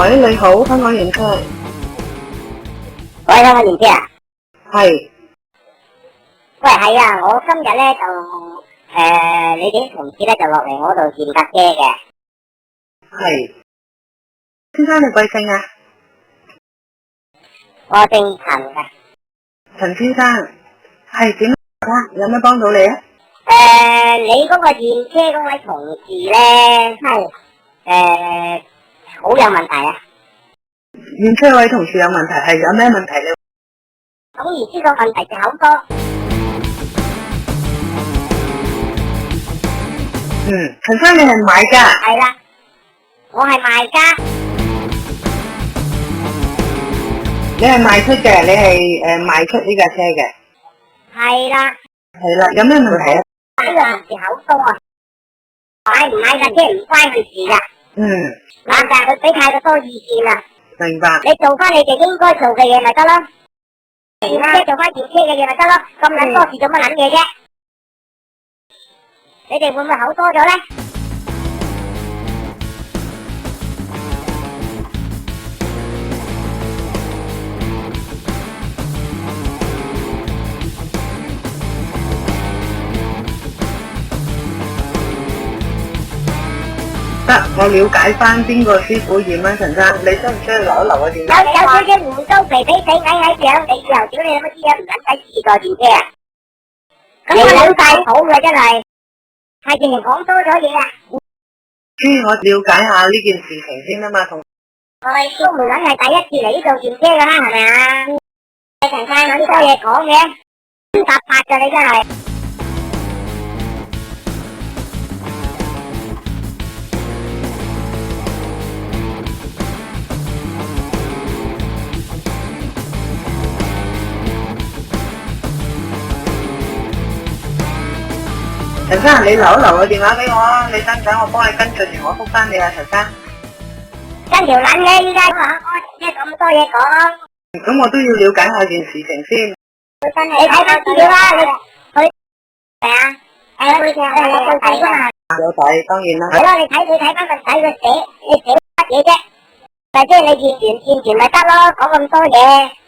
喂，你好，香港驗車。喂，香港驗車啊？係。喂，係啊，我今日咧就你哋啲同事咧就落嚟我度驗架車嘅。係。先生你貴姓啊？我姓陳嘅。陳先生，係點啊？有咩幫到你啊？你嗰個驗車嗰位同事咧係好有問題啊！驗車位同事有問題，係有咩問題咧？總而言之個問題就好多。陳生你係買家？係啦，我係賣家。你係賣出嘅，你係賣出呢架車嘅？係啦。係啦，有咩問題啊？呢個同事好多啊！買唔買架車唔關佢事噶。但係佢俾太過多意見啦。明白。你做翻你哋應該做嘅嘢咪得咯，驗車做翻驗車嘅嘢咪得咯，咁撚多事做乜撚嘢啫？你哋會唔會口多咗咧？得，我了解翻邊個師傅驗啊，陳生，你需唔需要留一留個電話？有少少胡鬚肥肥死矮矮樣，你以後屌你乜知啊？唔撚使自助驗車啊！咁我撚晒譜嘅真係，係竟然講多咗嘢啊！我了解下呢件事情先啊嘛，同我哋都唔撚係第一次嚟呢度驗車噶啦，係咪啊？你陳生咁多嘢講嘅，搭八㗎你真係。陳生，你留一留個電話俾我啊！你等陣我幫你跟進完，我覆翻你啊，陳生。跟條撚嘅依家即係咁多嘢講。咁我都要了解下件事情先。你睇翻資料啦，佢係啊，佢有睇噶嘛？有睇，當然啦。係咯，你睇翻個底佢寫乜嘢啫？咪即係你驗完咪得咯，講咁多嘢。